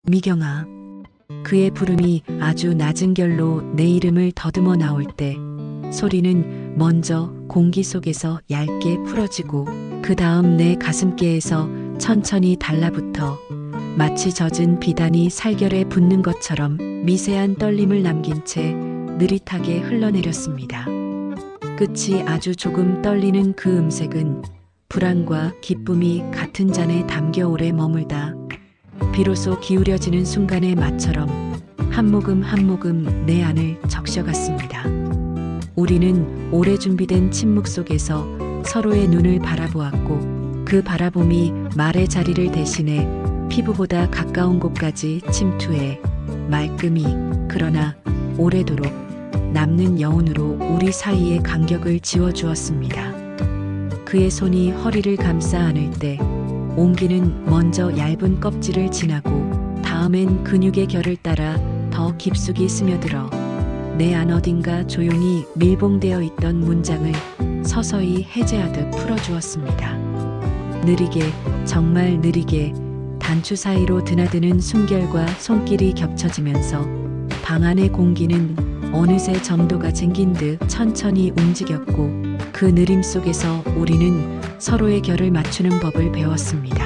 미경아. 그의 부름이 아주 낮은 결로 내 이름을 더듬어 나올 때 소리는 먼저 공기 속에서 얇게 풀어지고 그 다음 내 가슴께에서 천천히 달라붙어 마치 젖은 비단이 살결에 붙는 것처럼 미세한 떨림을 남긴 채 느릿하게 흘러내렸습니다. 끝이 아주 조금 떨리는 그 음색은 불안과 기쁨이 같은 잔에 담겨 오래 머물다 비로소 기울여지는 순간의 맛처럼 한 모금 한 모금 내 안을 적셔갔습니다. 우리는 오래 준비된 침묵 속에서 서로의 눈을 바라보았고 그 바라봄이 말의 자리를 대신해 피부보다 가까운 곳까지 침투해 말끔히 그러나 오래도록 남는 여운으로 우리 사이의 간격을 지워주었습니다. 그의 손이 허리를 감싸 안을 때 온기는 먼저 얇은 껍질을 지나고 다음엔 근육의 결을 따라 더 깊숙이 스며들어 내 안 어딘가 조용히 밀봉되어 있던 문장을 서서히 해제하듯 풀어주었습니다. 느리게, 정말 느리게 단추 사이로 드나드는 숨결과 손길이 겹쳐지면서 방 안의 공기는 어느새 점도가 쟁긴 듯 천천히 움직였고 그 느림 속에서 우리는 서로의 결을 맞추는 법을 배웠습니다.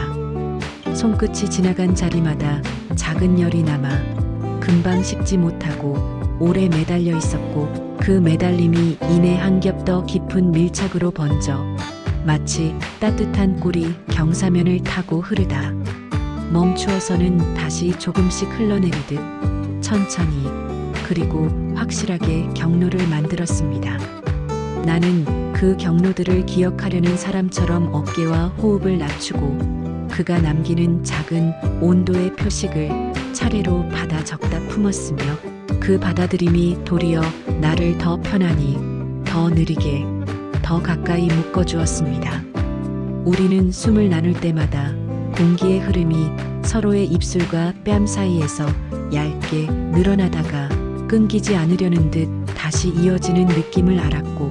손끝이 지나간 자리마다 작은 열이 남아 금방 식지 못하고 오래 매달려 있었고 그 매달림이 이내 한 겹 더 깊은 밀착으로 번져 마치 따뜻한 꿀이 경사면을 타고 흐르다 멈추어서는 다시 조금씩 흘러내리듯 천천히 그리고 확실하게 경로를 만들었습니다. 나는 그 경로들을 기억하려는 사람처럼 어깨와 호흡을 낮추고 그가 남기는 작은 온도의 표식을 차례로 받아 적다 품었으며 그 받아들임이 도리어 나를 더 편안히, 더 느리게, 더 가까이 묶어주었습니다. 우리는 숨을 나눌 때마다 공기의 흐름이 서로의 입술과 뺨 사이에서 얇게 늘어나다가 끊기지 않으려는 듯 다시 이어지는 느낌을 알았고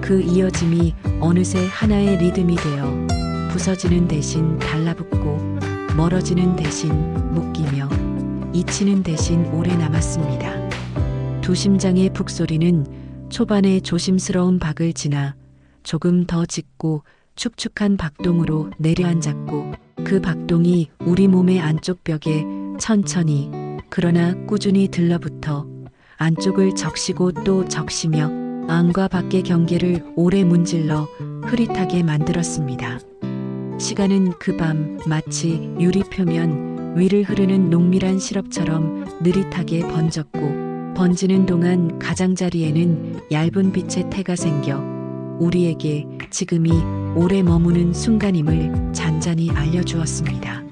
그 이어짐이 어느새 하나의 리듬이 되어 부서지는 대신 달라붙고 멀어지는 대신 묶이며 잊히는 대신 오래 남았습니다. 두 심장의 북소리는 초반의 조심스러운 박을 지나 조금 더 짙고 축축한 박동으로 내려앉았고 그 박동이 우리 몸의 안쪽 벽에 천천히 그러나 꾸준히 들러붙어 안쪽을 적시고 또 적시며 안과 밖의 경계를 오래 문질러 흐릿하게 만들었습니다. 시간은 그 밤 마치 유리 표면 위를 흐르는 농밀한 시럽처럼 느릿하게 번졌고 번지는 동안 가장자리에는 얇은 빛의 태가 생겨 우리에게 지금이 오래 머무는 순간임을 잔잔히 알려주었습니다.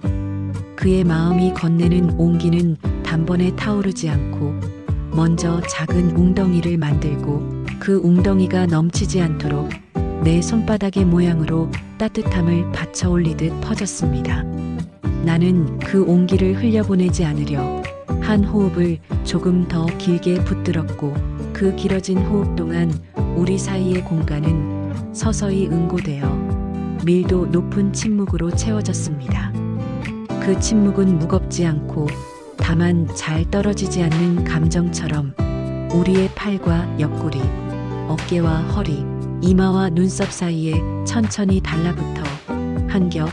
그의 마음이 건네는 온기는 단번에 타오르지 않고 먼저 작은 웅덩이를 만들고 그 웅덩이가 넘치지 않도록 내 손바닥의 모양으로 따뜻함을 받쳐 올리듯 퍼졌습니다. 나는 그 온기를 흘려보내지 않으려 한 호흡을 조금 더 길게 붙들었고 그 길어진 호흡 동안 우리 사이의 공간은 서서히 응고되어 밀도 높은 침묵으로 채워졌습니다. 그 침묵은 무겁지 않고 다만 잘 떨어지지 않는 감정처럼 우리의 팔과 옆구리, 어깨와 허리, 이마와 눈썹 사이에 천천히 달라붙어 한 겹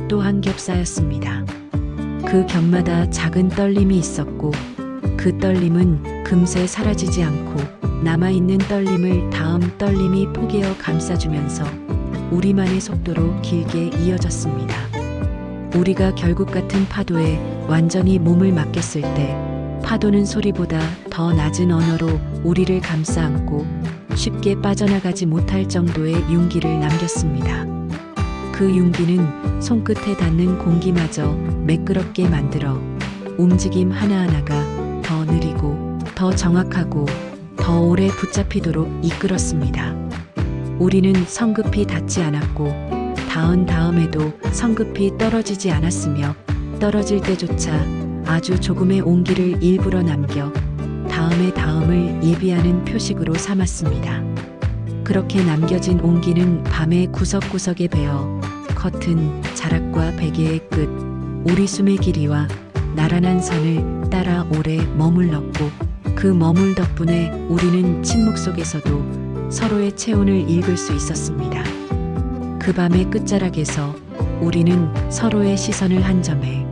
또 한 겹 쌓였습니다. 그 겹마다 작은 떨림이 있었고 그 떨림은 금세 사라지지 않고 남아있는 떨림을 다음 떨림이 포개어 감싸주면서 우리만의 속도로 길게 이어졌습니다. 우리가 결국 같은 파도에 완전히 몸을 맡겼을 때 파도는 소리보다 더 낮은 언어로 우리를 감싸 안고 쉽게 빠져나가지 못할 정도의 윤기를 남겼습니다. 그 윤기는 손끝에 닿는 공기마저 매끄럽게 만들어 움직임 하나하나가 더 느리고 더 정확하고 더 오래 붙잡히도록 이끌었습니다. 우리는 성급히 닿지 않았고 닿은 다음에도 성급히 떨어지지 않았으며 떨어질 때조차 아주 조금의 온기를 일부러 남겨 다음의 다음을 예비하는 표식으로 삼았습니다. 그렇게 남겨진 온기는 밤의 구석구석에 배어 커튼, 자락과 베개의 끝, 우리 숨의 길이와 나란한 산을 따라 오래 머물렀고 그 머물 덕분에 우리는 침묵 속에서도 서로의 체온을 읽을 수 있었습니다. 그 밤의 끝자락에서 우리는 서로의 시선을 한 점에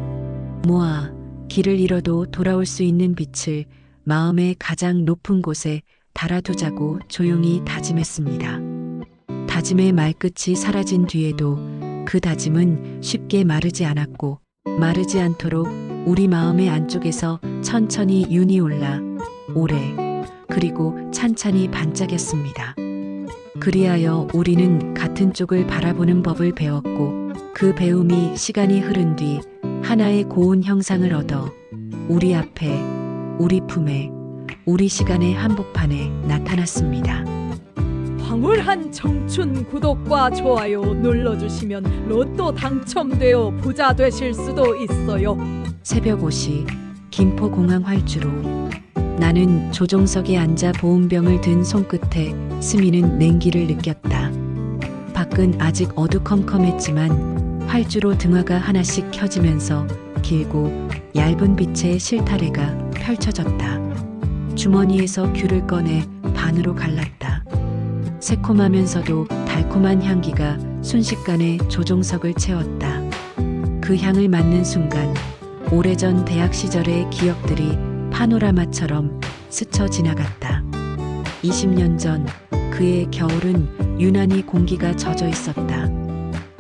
모아 길을 잃어도 돌아올 수 있는 빛을 마음의 가장 높은 곳에 달아두자고 조용히 다짐했습니다. 다짐의 말끝이 사라진 뒤에도 그 다짐은 쉽게 마르지 않았고 마르지 않도록 우리 마음의 안쪽에서 천천히 윤이 올라 오래 그리고 찬찬히 반짝였습니다. 그리하여 우리는 같은 쪽을 바라보는 법을 배웠고 그 배움이 시간이 흐른 뒤 하나의 고운 형상을 얻어 우리 앞에, 우리 품에, 우리 시간의 한복판에 나타났습니다. 황홀한 청춘 구독과 좋아요 눌러주시면 로또 당첨되어 부자 되실 수도 있어요. 새벽 5시 김포공항 활주로 나는 조종석에 앉아 보온병을 든 손끝에 스미는 냉기를 느꼈다. 밖은 아직 어두컴컴했지만 활주로 등화가 하나씩 켜지면서 길고 얇은 빛의 실타래가 펼쳐졌다. 주머니에서 귤을 꺼내 반으로 갈랐다. 새콤하면서도 달콤한 향기가 순식간에 조종석을 채웠다. 그 향을 맡는 순간 오래전 대학 시절의 기억들이 파노라마처럼 스쳐 지나갔다. 20년 전 그의 겨울은 유난히 공기가 젖어 있었다.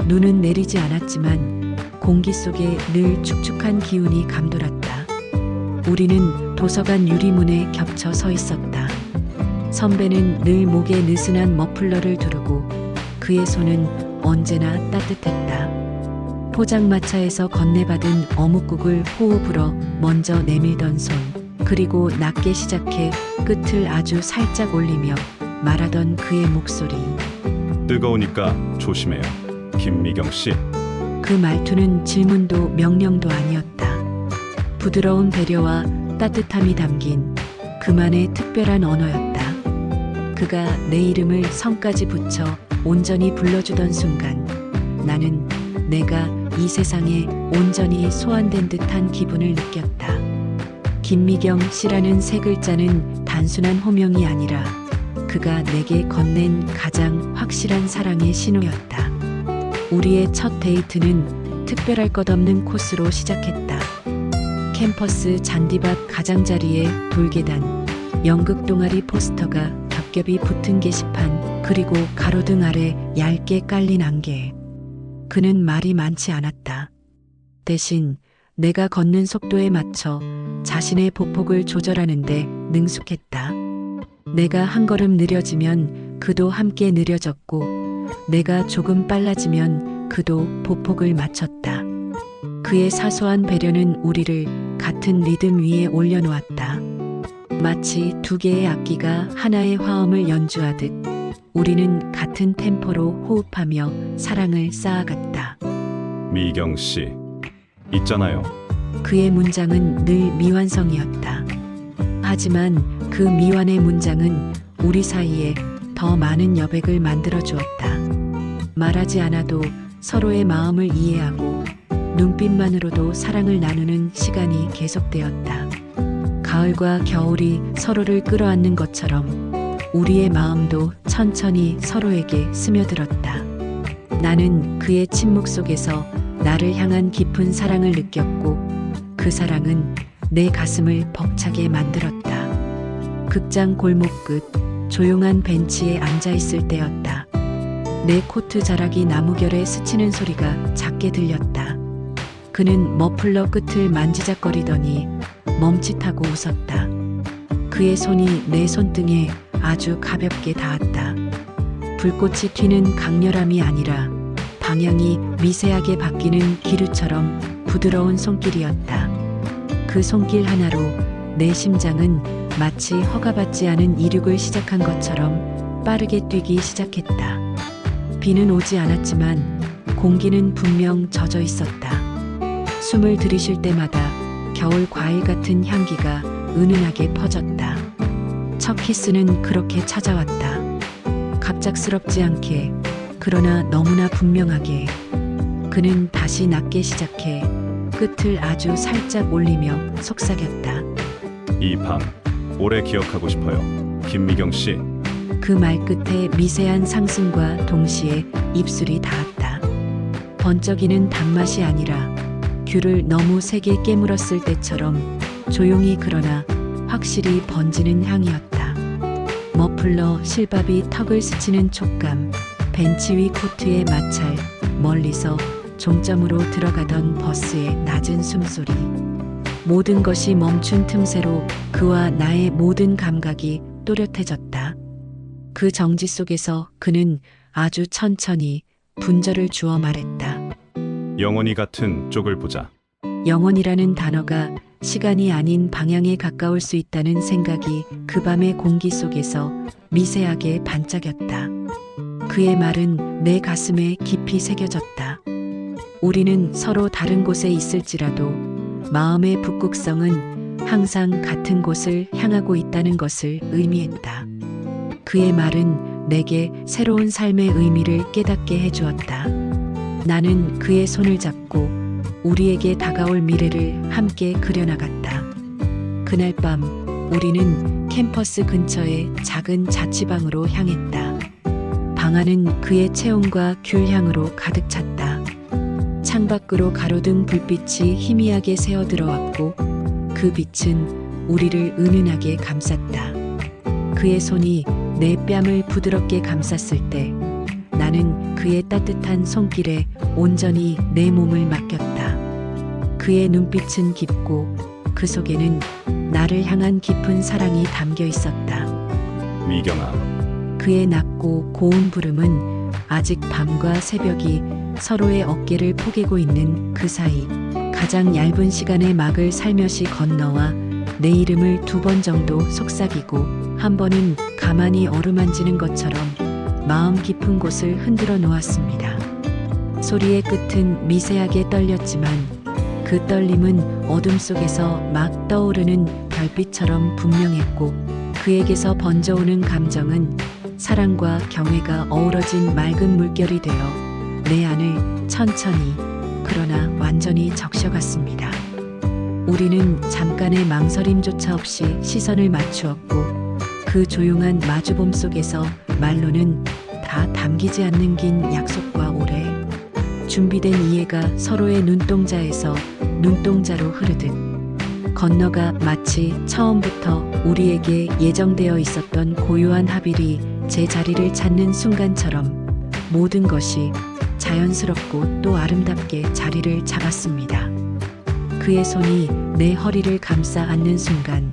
눈은 내리지 않았지만 공기 속에 늘 축축한 기운이 감돌았다. 우리는 도서관 유리문에 겹쳐 서 있었다. 선배는 늘 목에 느슨한 머플러를 두르고 그의 손은 언제나 따뜻했다. 포장마차에서 건네받은 어묵국을 호호 불어 먼저 내밀던 손, 그리고 낮게 시작해 끝을 아주 살짝 올리며 말하던 그의 목소리. 뜨거우니까 조심해요. 김미경 씨. 그 말투는 질문도 명령도 아니었다. 부드러운 배려와 따뜻함이 담긴 그만의 특별한 언어였다. 그가 내 이름을 성까지 붙여 온전히 불러주던 순간 나는 내가 이 세상에 온전히 소환된 듯한 기분을 느꼈다. 김미경 씨라는 세 글자는 단순한 호명이 아니라 그가 내게 건넨 가장 확실한 사랑의 신호였다. 우리의 첫 데이트는 특별할 것 없는 코스로 시작했다. 캠퍼스 잔디밭 가장자리에 돌계단, 연극 동아리 포스터가 겹겹이 붙은 게시판, 그리고 가로등 아래 얇게 깔린 안개. 그는 말이 많지 않았다. 대신 내가 걷는 속도에 맞춰 자신의 보폭을 조절하는데 능숙했다. 내가 한 걸음 느려지면 그도 함께 느려졌고 내가 조금 빨라지면 그도 보폭을 맞췄다. 그의 사소한 배려는 우리를 같은 리듬 위에 올려놓았다. 마치 두 개의 악기가 하나의 화음을 연주하듯 우리는 같은 템포로 호흡하며 사랑을 쌓아갔다. 미경 씨. 있잖아요. 그의 문장은 늘 미완성이었다. 하지만 그 미완의 문장은 우리 사이에 더 많은 여백을 만들어 주었다. 말하지 않아도 서로의 마음을 이해하고 눈빛만으로도 사랑을 나누는 시간이 계속되었다. 가을과 겨울이 서로를 끌어안는 것처럼 우리의 마음도 천천히 서로에게 스며들었다. 나는 그의 침묵 속에서 나를 향한 깊은 사랑을 느꼈고 그 사랑은 내 가슴을 벅차게 만들었다. 극장 골목 끝 조용한 벤치에 앉아 있을 때였다. 내 코트 자락이 나무결에 스치는 소리가 작게 들렸다. 그는 머플러 끝을 만지작거리더니 멈칫하고 웃었다. 그의 손이 내 손등에 아주 가볍게 닿았다. 불꽃이 튀는 강렬함이 아니라 방향이 미세하게 바뀌는 기류처럼 부드러운 손길이었다. 그 손길 하나로 내 심장은 마치 허가받지 않은 이륙을 시작한 것처럼 빠르게 뛰기 시작했다. 비는 오지 않았지만 공기는 분명 젖어 있었다. 숨을 들이쉴 때마다 겨울 과일 같은 향기가 은은하게 퍼졌다. 첫 키스는 그렇게 찾아왔다. 갑작스럽지 않게, 그러나 너무나 분명하게. 그는 다시 낮게 시작해 끝을 아주 살짝 올리며 속삭였다. 이 밤 오래 기억하고 싶어요. 김미경 씨. 그 말끝에 미세한 상승과 동시에 입술이 닿았다. 번쩍이는 단맛이 아니라 귤을 너무 세게 깨물었을 때처럼 조용히 그러나 확실히 번지는 향이었다. 머플러 실밥이 턱을 스치는 촉감, 벤치 위 코트의 마찰, 멀리서 종점으로 들어가던 버스의 낮은 숨소리. 모든 것이 멈춘 틈새로 그와 나의 모든 감각이 또렷해졌다. 그 정지 속에서 그는 아주 천천히 분절을 주어 말했다. 영원히 같은 쪽을 보자. 영원이라는 단어가 시간이 아닌 방향에 가까울 수 있다는 생각이 그 밤의 공기 속에서 미세하게 반짝였다. 그의 말은 내 가슴에 깊이 새겨졌다. 우리는 서로 다른 곳에 있을지라도 마음의 북극성은 항상 같은 곳을 향하고 있다는 것을 의미했다. 그의 말은 내게 새로운 삶의 의미를 깨닫게 해주었다. 나는 그의 손을 잡고 우리에게 다가올 미래를 함께 그려나갔다. 그날 밤 우리는 캠퍼스 근처의 작은 자취방으로 향했다. 방 안은 그의 체온과 귤향으로 가득 찼다. 창밖으로 가로등 불빛이 희미하게 새어 들어왔고 그 빛은 우리를 은은하게 감쌌다. 그의 손이 내 뺨을 부드럽게 감쌌을 때 나는 그의 따뜻한 손길에 온전히 내 몸을 맡겼다. 그의 눈빛은 깊고 그 속에는 나를 향한 깊은 사랑이 담겨 있었다. 미경아. 그의 낮고 고운 부름은 아직 밤과 새벽이 서로의 어깨를 포개고 있는 그 사이 가장 얇은 시간의 막을 살며시 건너와 내 이름을 2번 정도 속삭이고 한 번은 가만히 어루만지는 것처럼 마음 깊은 곳을 흔들어 놓았습니다. 소리의 끝은 미세하게 떨렸지만 그 떨림은 어둠 속에서 막 떠오르는 별빛처럼 분명했고 그에게서 번져오는 감정은 사랑과 경외가 어우러진 맑은 물결이 되어 내 안을 천천히 그러나 완전히 적셔갔습니다. 우리는 잠깐의 망설임조차 없이 시선을 맞추었고 그 조용한 마주봄 속에서 말로는 다 담기지 않는 긴 약속과 오래 준비된 이해가 서로의 눈동자에서 눈동자로 흐르듯 건너가 마치 처음부터 우리에게 예정되어 있었던 고요한 합일이 제 자리를 찾는 순간처럼 모든 것이 자연스럽고 또 아름답게 자리를 잡았습니다. 그의 손이 내 허리를 감싸 안는 순간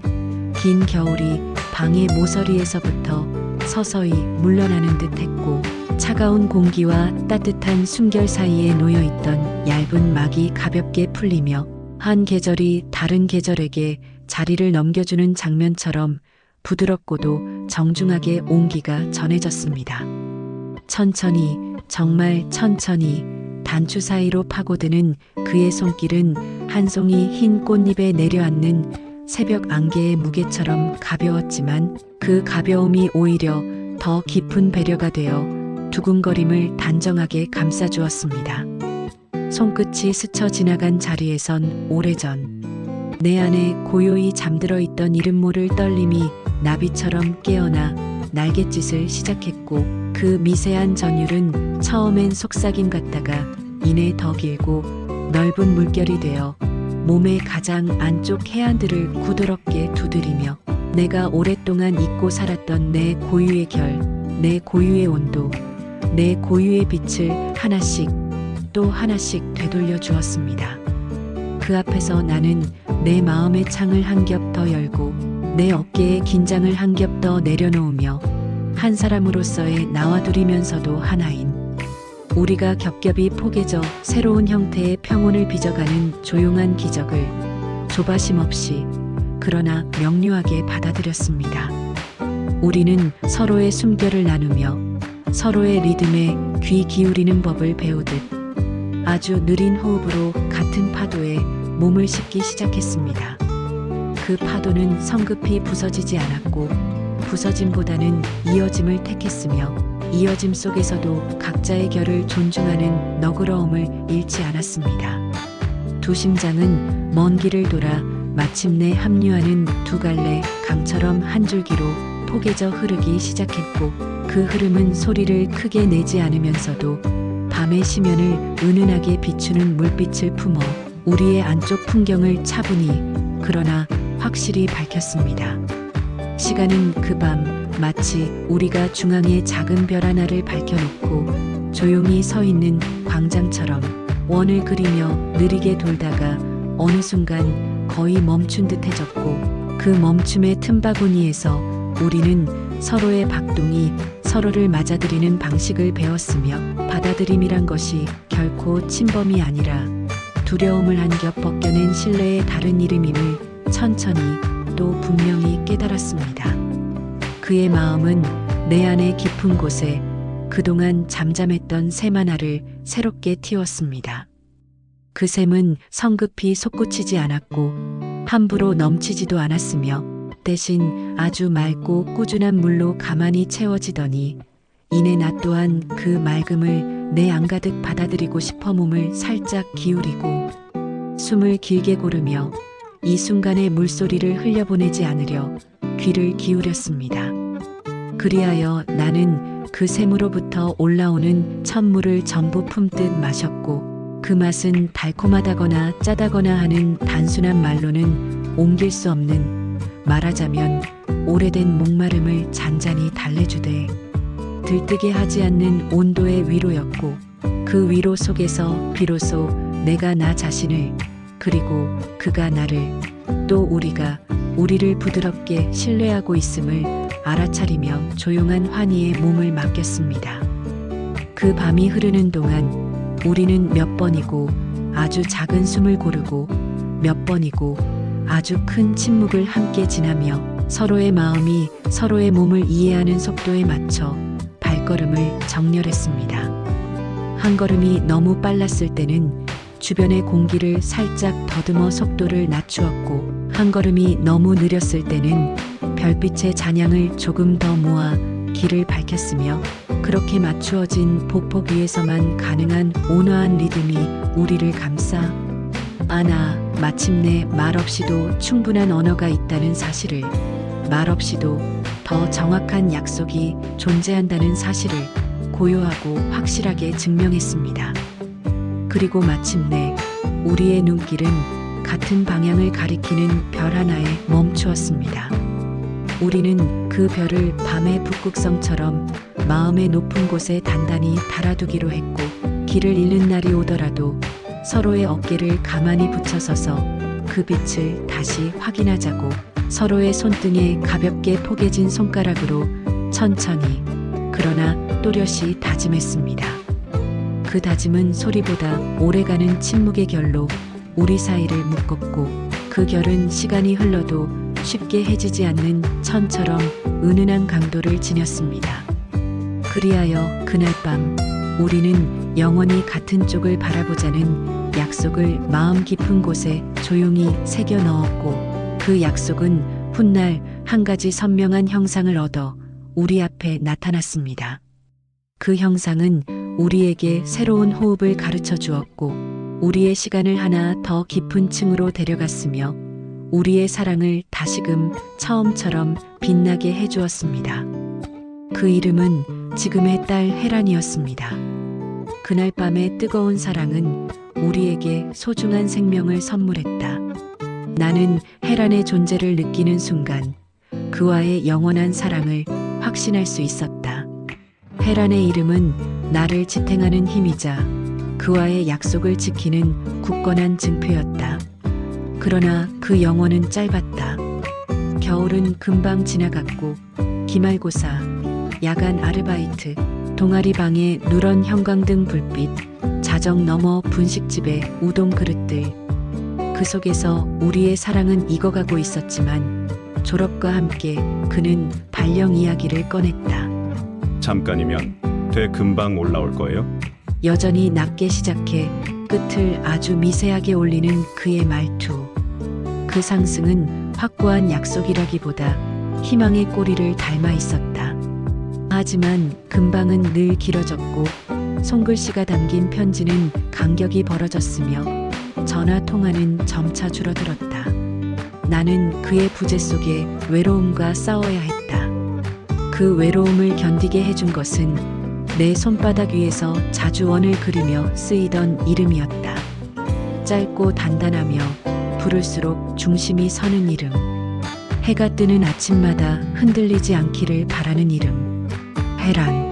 긴 겨울이 방의 모서리에서부터 서서히 물러나는 듯 했고 차가운 공기와 따뜻한 숨결 사이에 놓여있던 얇은 막이 가볍게 풀리며 한 계절이 다른 계절에게 자리를 넘겨주는 장면처럼 부드럽고도 정중하게 온기가 전해졌습니다. 천천히, 정말 천천히 단추 사이로 파고드는 그의 손길은 한 송이 흰 꽃잎에 내려앉는 새벽 안개의 무게처럼 가벼웠지만 그 가벼움이 오히려 더 깊은 배려가 되어 두근거림을 단정하게 감싸주었습니다. 손끝이 스쳐 지나간 자리에선 오래전 내 안에 고요히 잠들어 있던 이름 모를 떨림이 나비처럼 깨어나 날갯짓을 시작했고 그 미세한 전율은 처음엔 속삭임 같다가 이내 더 길고 넓은 물결이 되어 몸의 가장 안쪽 해안들을 부드럽게 두드리며 내가 오랫동안 잊고 살았던 내 고유의 결, 내 고유의 온도, 내 고유의 빛을 하나씩 또 하나씩 되돌려 주었습니다. 그 앞에서 나는 내 마음의 창을 한 겹 더 열고 내 어깨에 긴장을 한 겹 더 내려놓으며 한 사람으로서의 나와 둘이면서도 하나인 우리가 겹겹이 포개져 새로운 형태의 평온을 빚어가는 조용한 기적을 조바심 없이 그러나 명료하게 받아들였습니다. 우리는 서로의 숨결을 나누며 서로의 리듬에 귀 기울이는 법을 배우듯 아주 느린 호흡으로 같은 파도에 몸을 싣기 시작했습니다. 그 파도는 성급히 부서지지 않았고 부서짐보다는 이어짐을 택했으며 이어짐 속에서도 각자의 결을 존중하는 너그러움을 잃지 않았습니다. 두 심장은 먼 길을 돌아 마침내 합류하는 두 갈래 강처럼 한 줄기로 포개져 흐르기 시작했고, 그 흐름은 소리를 크게 내지 않으면서도 밤의 시면을 은은하게 비추는 물빛을 품어 우리의 안쪽 풍경을 차분히 그러나 확실히 밝혔습니다. 시간은 그 밤 마치 우리가 중앙에 작은 별 하나를 밝혀놓고 조용히 서 있는 광장처럼 원을 그리며 느리게 돌다가 어느 순간 거의 멈춘 듯해졌고, 그 멈춤의 틈바구니에서 우리는 서로의 박동이 서로를 맞아들이는 방식을 배웠으며, 받아들임이란 것이 결코 침범이 아니라 두려움을 한 겹 벗겨낸 신뢰의 다른 이름임을 천천히 또 분명히 깨달았습니다. 그의 마음은 내 안의 깊은 곳에 그동안 잠잠했던 샘 하나를 새롭게 틔웠습니다. 그 샘은 성급히 솟구치지 않았고 함부로 넘치지도 않았으며, 대신 아주 맑고 꾸준한 물로 가만히 채워지더니, 이내 나 또한 그 맑음을 내 안 가득 받아들이고 싶어 몸을 살짝 기울이고 숨을 길게 고르며 이 순간의 물소리를 흘려보내지 않으려 귀를 기울였습니다. 그리하여 나는 그 샘으로부터 올라오는 첫물을 전부 품듯 마셨고, 그 맛은 달콤하다거나 짜다거나 하는 단순한 말로는 옮길 수 없는, 말하자면 오래된 목마름을 잔잔히 달래주되 들뜨게 하지 않는 온도의 위로였고, 그 위로 속에서 비로소 내가 나 자신을, 그리고 그가 나를, 또 우리가 우리를 부드럽게 신뢰하고 있음을 알아차리며 조용한 환희에 몸을 맡겼습니다. 그 밤이 흐르는 동안 우리는 몇 번이고 아주 작은 숨을 고르고 몇 번이고 아주 큰 침묵을 함께 지나며 서로의 마음이 서로의 몸을 이해하는 속도에 맞춰 발걸음을 정렬했습니다. 한 걸음이 너무 빨랐을 때는 주변의 공기를 살짝 더듬어 속도를 낮추었고, 한 걸음이 너무 느렸을 때는 별빛의 잔향을 조금 더 모아 길을 밝혔으며, 그렇게 맞추어진 보폭 위에서만 가능한 온화한 리듬이 우리를 감싸 안아 마침내 말없이도 충분한 언어가 있다는 사실을, 말없이도 더 정확한 약속이 존재한다는 사실을 고요하고 확실하게 증명했습니다. 그리고 마침내 우리의 눈길은 같은 방향을 가리키는 별 하나에 멈추었습니다. 우리는 그 별을 밤의 북극성처럼 마음의 높은 곳에 단단히 달아두기로 했고, 길을 잃는 날이 오더라도 서로의 어깨를 가만히 붙여서서 그 빛을 다시 확인하자고 서로의 손등에 가볍게 포개진 손가락으로 천천히 그러나 또렷이 다짐했습니다. 그 다짐은 소리보다 오래가는 침묵의 결로 우리 사이를 묶었고, 그 결은 시간이 흘러도 쉽게 해지지 않는 천처럼 은은한 강도를 지녔습니다. 그리하여 그날 밤 우리는 영원히 같은 쪽을 바라보자는 약속을 마음 깊은 곳에 조용히 새겨 넣었고, 그 약속은 훗날 한 가지 선명한 형상을 얻어 우리 앞에 나타났습니다. 그 형상은 우리에게 새로운 호흡을 가르쳐 주었고, 우리의 시간을 하나 더 깊은 층으로 데려갔으며, 우리의 사랑을 다시금 처음처럼 빛나게 해주었습니다. 그 이름은 지금의 딸 헤란이었습니다. 그날 밤의 뜨거운 사랑은 우리에게 소중한 생명을 선물했다. 나는 헤란의 존재를 느끼는 순간 그와의 영원한 사랑을 확신할 수 있었다. 헤란의 이름은 나를 지탱하는 힘이자 그와의 약속을 지키는 굳건한 증표였다. 그러나 그 영혼은 짧았다. 겨울은 금방 지나갔고, 기말고사, 야간 아르바이트, 동아리방의 누런 형광등 불빛, 자정 너머 분식집의 우동 그릇들, 그 속에서 우리의 사랑은 익어가고 있었지만 졸업과 함께 그는 발령 이야기를 꺼냈다. 잠깐이면 돼 금방 올라올 거예요? 여전히 낮게 시작해 끝을 아주 미세하게 올리는 그의 말투. 그 상승은 확고한 약속이라기보다 희망의 꼬리를 닮아 있었다. 하지만 금방은 늘 길어졌고, 손글씨가 담긴 편지는 간격이 벌어졌으며 전화 통화는 점차 줄어들었다. 나는 그의 부재 속에 외로움과 싸워야 했다. 그 외로움을 견디게 해준 것은 내 손바닥 위에서 자주 원을 그리며 쓰이던 이름이었다. 짧고 단단하며 부를수록 중심이 서는 이름. 해가 뜨는 아침마다 흔들리지 않기를 바라는 이름. 헤란.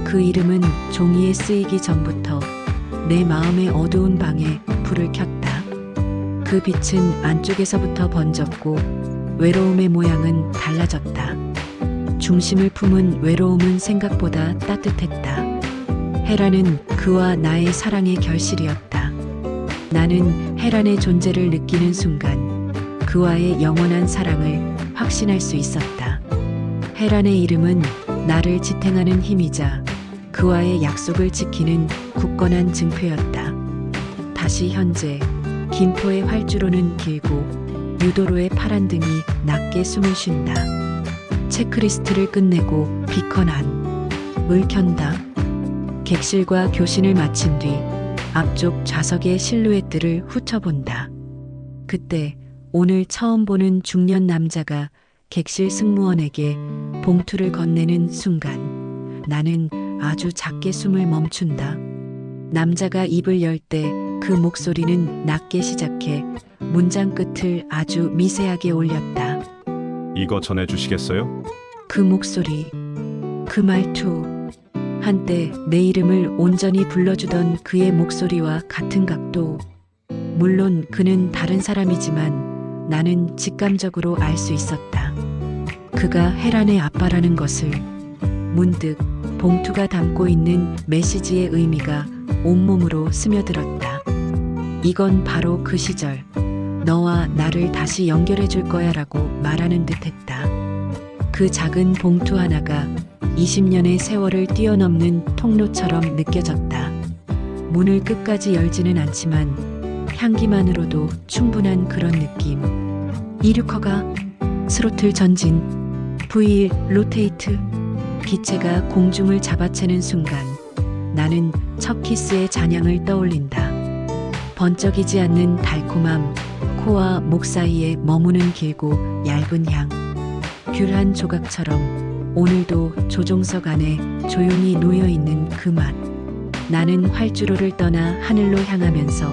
그 이름은 종이에 쓰이기 전부터 내 마음의 어두운 방에 불을 켰다. 그 빛은 안쪽에서부터 번졌고 외로움의 모양은 달라졌다. 중심을 품은 외로움은 생각보다 따뜻했다. 헤란은 그와 나의 사랑의 결실이었다. 나는 헤란의 존재를 느끼는 순간 그와의 영원한 사랑을 확신할 수 있었다. 헤란의 이름은 나를 지탱하는 힘이자 그와의 약속을 지키는 굳건한 증표였다. 다시 현재 김포의 활주로는 길고 유도로의 파란 등이 낮게 숨을 쉰다. 체크리스트를 끝내고 비컨한 을 켠다. 객실과 교신을 마친 뒤 앞쪽 좌석의 실루엣들을 훑어본다. 그때 오늘 처음 보는 중년 남자가 객실 승무원에게 봉투를 건네는 순간 나는 아주 작게 숨을 멈춘다. 남자가 입을 열 때 그 목소리는 낮게 시작해 문장 끝을 아주 미세하게 올렸다. 이거 전해주시겠어요? 그 목소리, 그 말투, 한때 내 이름을 온전히 불러주던 그의 목소리와 같은 각도. 물론 그는 다른 사람이지만 나는 직감적으로 알 수 있었다. 그가 헤란의 아빠라는 것을. 문득 봉투가 담고 있는 메시지의 의미가 온몸으로 스며들었다. 이건 바로 그 시절 너와 나를 다시 연결해 줄 거야 라고 말하는 듯 했다. 그 작은 봉투 하나가 20년의 세월을 뛰어넘는 통로처럼 느껴졌다. 문을 끝까지 열지는 않지만 향기만으로도 충분한 그런 느낌. 이륙허가 스로틀 전진 V1 로테이트. 기체가 공중을 잡아채는 순간 나는 첫 키스의 잔향을 떠올린다. 번쩍이지 않는 달콤함, 코와 목 사이에 머무는 길고 얇은 향. 귤 한 조각처럼 오늘도 조종석 안에 조용히 놓여있는 그 맛. 나는 활주로를 떠나 하늘로 향하면서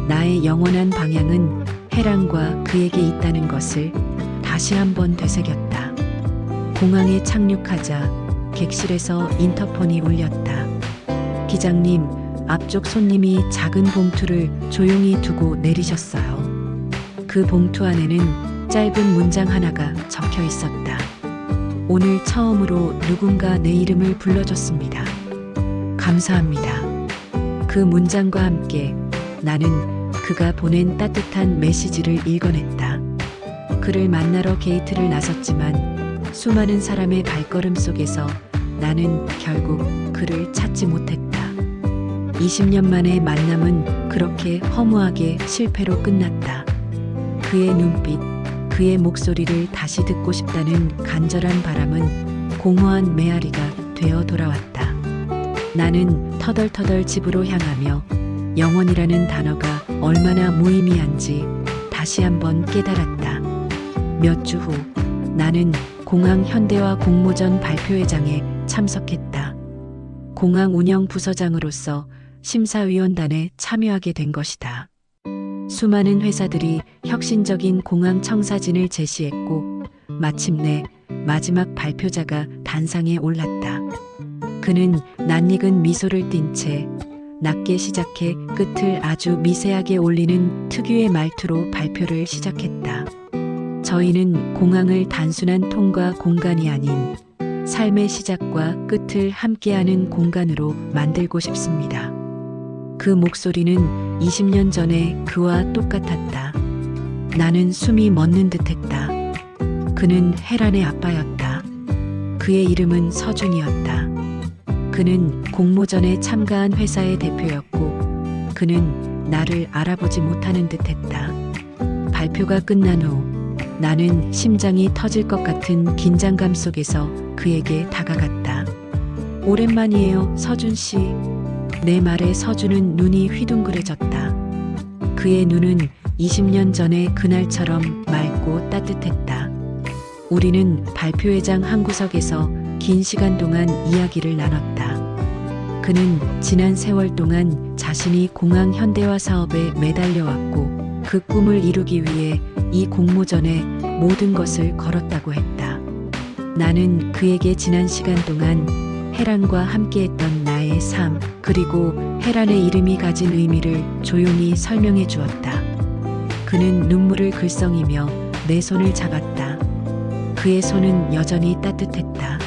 나의 영원한 방향은 헤란과 그에게 있다는 것을 다시 한번 되새겼다. 공항에 착륙하자 객실에서 인터폰이 울렸다. 기장님, 앞쪽 손님이 작은 봉투를 조용히 두고 내리셨어요. 그 봉투 안에는 짧은 문장 하나가 적혀 있었다. 오늘 처음으로 누군가 내 이름을 불러줬습니다. 감사합니다. 그 문장과 함께 나는 그가 보낸 따뜻한 메시지를 읽어냈다. 그를 만나러 게이트를 나섰지만 수많은 사람의 발걸음 속에서 나는 결국 그를 찾지 못했다. 20년 만의 만남은 그렇게 허무하게 실패로 끝났다. 그의 눈빛, 그의 목소리를 다시 듣고 싶다는 간절한 바람은 공허한 메아리가 되어 돌아왔다. 나는 터덜터덜 집으로 향하며 영원이라는 단어가 얼마나 무의미한지 다시 한번 깨달았다. 몇 주 후 나는 공항 현대화 공모전 발표회장에 참석했다. 공항 운영 부서장으로서 심사위원단에 참여하게 된 것이다. 수많은 회사들이 혁신적인 공항 청사진을 제시했고 마침내 마지막 발표자가 단상에 올랐다. 그는 낯익은 미소를 띤 채 낮게 시작해 끝을 아주 미세하게 올리는 특유의 말투로 발표를 시작했다. 저희는 공항을 단순한 통과 공간이 아닌 삶의 시작과 끝을 함께하는 공간으로 만들고 싶습니다. 그 목소리는 20년 전에 그와 똑같았다. 나는 숨이 멎는 듯했다. 그는 헤란의 아빠였다. 그의 이름은 서준이었다. 그는 공모전에 참가한 회사의 대표였고 그는 나를 알아보지 못하는 듯했다. 발표가 끝난 후 나는 심장이 터질 것 같은 긴장감 속에서 그에게 다가갔다. 오랜만이에요, 서준 씨. 내 말에 서준은 눈이 휘둥그레졌다. 그의 눈은 20년 전의 그날처럼 맑고 따뜻했다. 우리는 발표회장 한 구석에서 긴 시간 동안 이야기를 나눴다. 그는 지난 세월 동안 자신이 공항 현대화 사업에 매달려왔고 그 꿈을 이루기 위해 이 공모전에 모든 것을 걸었다고 했다. 나는 그에게 지난 시간 동안 혜란과 함께했던 나의 삶, 그리고 혜란의 이름이 가진 의미를 조용히 설명해 주었다. 그는 눈물을 글썽이며 내 손을 잡았다. 그의 손은 여전히 따뜻했다.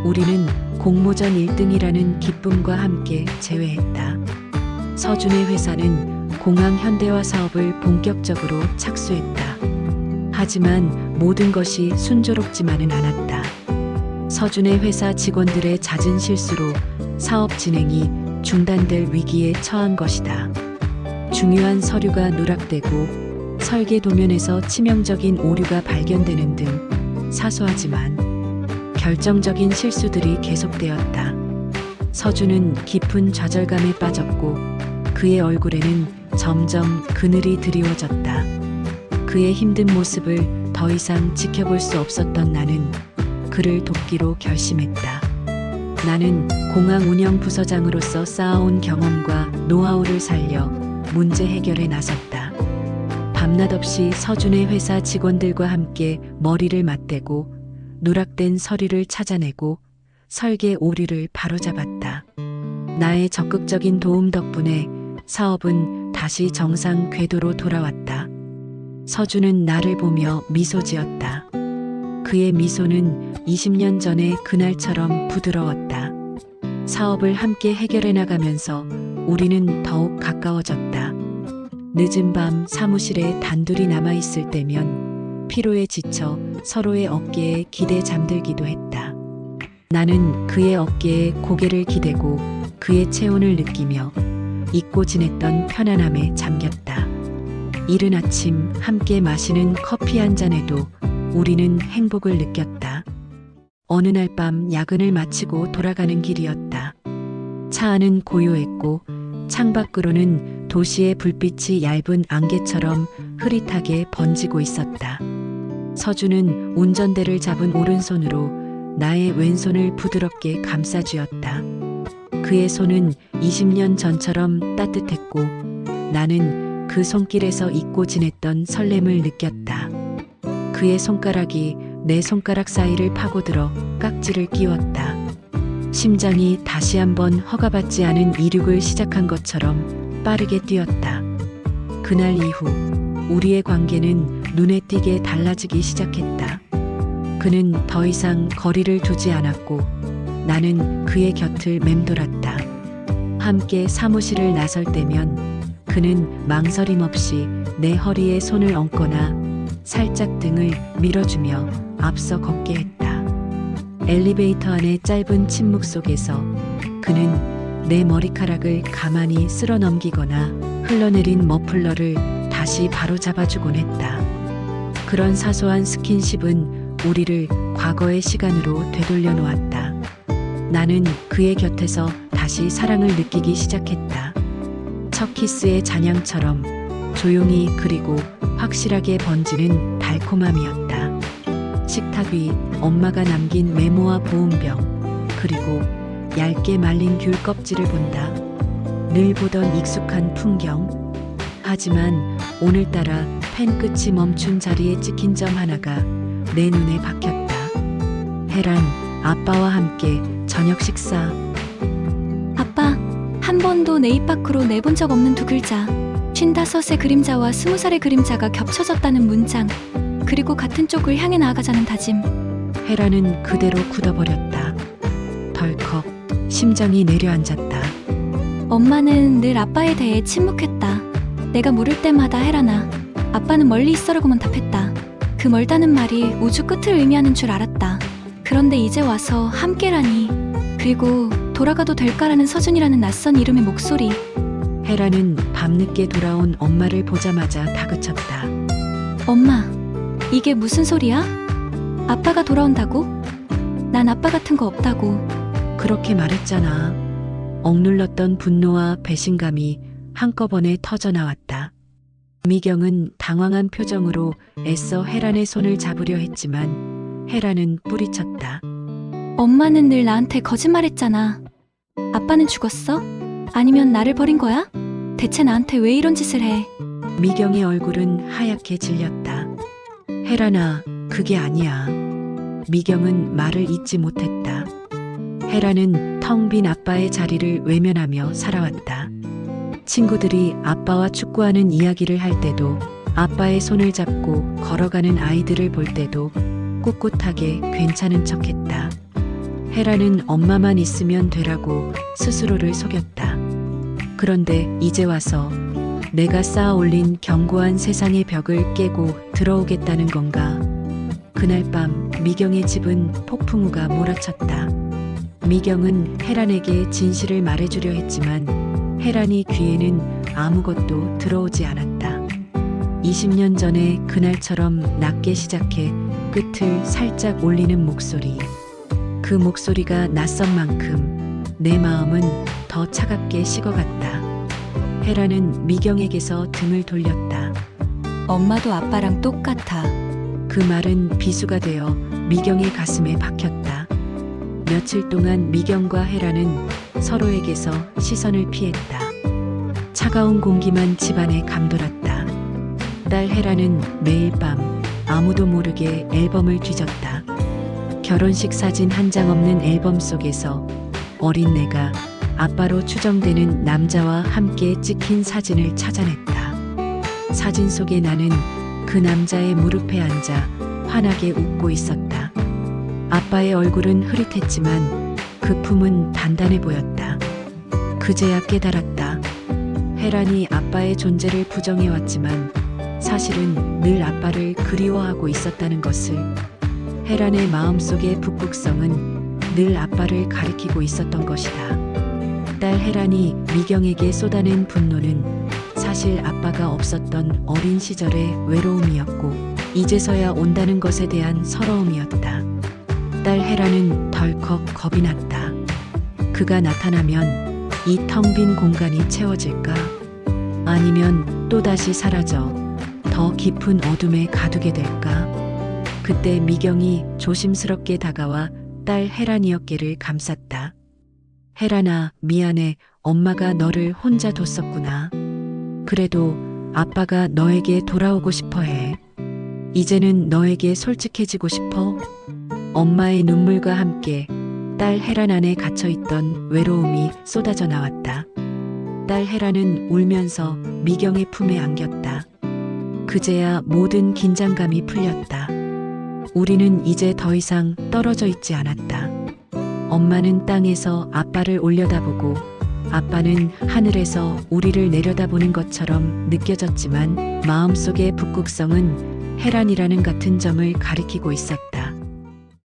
우리는 공모전 1등이라는 기쁨과 함께 재회했다. 서준의 회사는 공항 현대화 사업을 본격적으로 착수했다. 하지만 모든 것이 순조롭지만은 않았다. 서준의 회사 직원들의 잦은 실수로 사업 진행이 중단될 위기에 처한 것이다. 중요한 서류가 누락되고 설계 도면에서 치명적인 오류가 발견되는 등 사소하지만 결정적인 실수들이 계속되었다. 서준은 깊은 좌절감에 빠졌고 그의 얼굴에는 점점 그늘이 드리워졌다. 그의 힘든 모습을 더 이상 지켜볼 수 없었던 나는 그를 돕기로 결심했다. 나는 공항 운영 부서장으로서 쌓아온 경험과 노하우를 살려 문제 해결에 나섰다. 밤낮 없이 서준의 회사 직원들과 함께 머리를 맞대고 누락된 서류를 찾아내고 설계 오류를 바로잡았다. 나의 적극적인 도움 덕분에 사업은 다시 정상 궤도로 돌아왔다. 서준은 나를 보며 미소 지었다. 그의 미소는 20년 전의 그날처럼 부드러웠다. 사업을 함께 해결해 나가면서 우리는 더욱 가까워졌다. 늦은 밤 사무실에 단둘이 남아있을 때면 피로에 지쳐 서로의 어깨에 기대 잠들기도 했다. 나는 그의 어깨에 고개를 기대고 그의 체온을 느끼며 잊고 지냈던 편안함에 잠겼다. 이른 아침 함께 마시는 커피 한 잔에도 우리는 행복을 느꼈다. 어느 날 밤 야근을 마치고 돌아가는 길이었다. 차 안은 고요했고 창밖으로는 도시의 불빛이 얇은 안개처럼 흐릿하게 번지고 있었다. 서준은 운전대를 잡은 오른손으로 나의 왼손을 부드럽게 감싸주었다. 그의 손은 20년 전처럼 따뜻했고 나는 그 손길에서 잊고 지냈던 설렘을 느꼈다. 그의 손가락이 내 손가락 사이를 파고들어 깍지를 끼웠다. 심장이 다시 한번 허가받지 않은 이륙을 시작한 것처럼 빠르게 뛰었다. 그날 이후 우리의 관계는 눈에 띄게 달라지기 시작했다. 그는 더 이상 거리를 두지 않았고 나는 그의 곁을 맴돌았다. 함께 사무실을 나설 때면 그는 망설임 없이 내 허리에 손을 얹거나 살짝 등을 밀어주며 앞서 걷게 했다. 엘리베이터 안의 짧은 침묵 속에서 그는 내 머리카락을 가만히 쓸어 넘기거나 흘러내린 머플러를 다시 바로 잡아주곤 했다. 그런 사소한 스킨십은 우리를 과거의 시간으로 되돌려 놓았다. 나는 그의 곁에서 다시 사랑을 느끼기 시작했다. 첫 키스의 잔향처럼 조용히 그리고 확실하게 번지는 달콤함이었다. 식탁 위 엄마가 남긴 메모와 보온병, 그리고 얇게 말린 귤 껍질을 본다. 늘 보던 익숙한 풍경. 하지만 오늘따라 펜 끝이 멈춘 자리에 찍힌 점 하나가 내 눈에 박혔다. 혜란, 아빠와 함께 저녁 식사. 아빠, 한 번도 내 입 밖으로 내본 적 없는 두 글자. 55의 그림자와 20살의 그림자가 겹쳐졌다는 문장. 그리고 같은 쪽을 향해 나아가자는 다짐. 혜란은 그대로 굳어버렸다. 덜컥 심장이 내려앉았다. 엄마는 늘 아빠에 대해 침묵했다. 내가 물을 때마다 혜란아, 아빠는 멀리 있어라고만 답했다. 그 멀다는 말이 우주 끝을 의미하는 줄 알았다. 그런데 이제 와서 함께라니, 그리고 돌아가도 될까라는 서준이라는 낯선 이름의 목소리. 혜란은 밤늦게 돌아온 엄마를 보자마자 다그쳤다. 엄마, 이게 무슨 소리야? 아빠가 돌아온다고? 난 아빠 같은 거 없다고. 그렇게 말했잖아. 억눌렀던 분노와 배신감이 한꺼번에 터져나왔다. 미경은 당황한 표정으로 애써 혜란의 손을 잡으려 했지만 혜란은 뿌리쳤다. 엄마는 늘 나한테 거짓말했잖아. 아빠는 죽었어? 아니면 나를 버린 거야? 대체 나한테 왜 이런 짓을 해? 미경의 얼굴은 하얗게 질렸다. 혜란아, 그게 아니야. 미경은 말을 잇지 못했다. 혜란은 텅 빈 아빠의 자리를 외면하며 살아왔다. 친구들이 아빠와 축구하는 이야기를 할 때도, 아빠의 손을 잡고 걸어가는 아이들을 볼 때도 꿋꿋하게 괜찮은 척했다. 혜란은 엄마만 있으면 되라고 스스로를 속였다. 그런데 이제 와서 내가 쌓아 올린 견고한 세상의 벽을 깨고 들어오겠다는 건가? 그날 밤 미경의 집은 폭풍우가 몰아쳤다. 미경은 혜란에게 진실을 말해주려 했지만 혜란이 귀에는 아무것도 들어오지 않았다. 20년 전에 그날처럼 낮게 시작해 끝을 살짝 올리는 목소리. 그 목소리가 낯선 만큼 내 마음은 더 차갑게 식어갔다. 혜란은 미경에게서 등을 돌렸다. 엄마도 아빠랑 똑같아. 그 말은 비수가 되어 미경의 가슴에 박혔다. 며칠 동안 미경과 혜란은 서로에게서 시선을 피했다. 차가운 공기만 집안에 감돌았다. 딸 혜란은 매일 밤 아무도 모르게 앨범을 뒤졌다. 결혼식 사진 한 장 없는 앨범 속에서 어린 내가 아빠로 추정되는 남자와 함께 찍힌 사진을 찾아냈다. 사진 속의 나는 그 남자의 무릎에 앉아 환하게 웃고 있었다. 아빠의 얼굴은 흐릿했지만 그 품은 단단해 보였다. 그제야 깨달았다. 혜란이 아빠의 존재를 부정해왔지만 사실은 늘 아빠를 그리워하고 있었다는 것을. 혜란의 마음속의 북극성은 늘 아빠를 가리키고 있었던 것이다. 딸 혜란이 미경에게 쏟아낸 분노는 사실 아빠가 없었던 어린 시절의 외로움이었고 이제서야 온다는 것에 대한 서러움이었다. 딸 혜란은 덜컥 겁이 났다. 그가 나타나면 이 텅 빈 공간이 채워질까? 아니면 또다시 사라져 더 깊은 어둠에 가두게 될까? 그때 미경이 조심스럽게 다가와 딸 혜란이 어깨를 감쌌다. 혜란아, 미안해. 엄마가 너를 혼자 뒀었구나. 그래도 아빠가 너에게 돌아오고 싶어 해. 이제는 너에게 솔직해지고 싶어. 엄마의 눈물과 함께 딸 혜란 안에 갇혀있던 외로움이 쏟아져 나왔다. 딸 혜란은 울면서 미경의 품에 안겼다. 그제야 모든 긴장감이 풀렸다. 우리는 이제 더 이상 떨어져 있지 않았다. 엄마는 땅에서 아빠를 올려다보고 아빠는 하늘에서 우리를 내려다보는 것처럼 느껴졌지만 마음속의 북극성은 혜란이라는 같은 점을 가리키고 있었다.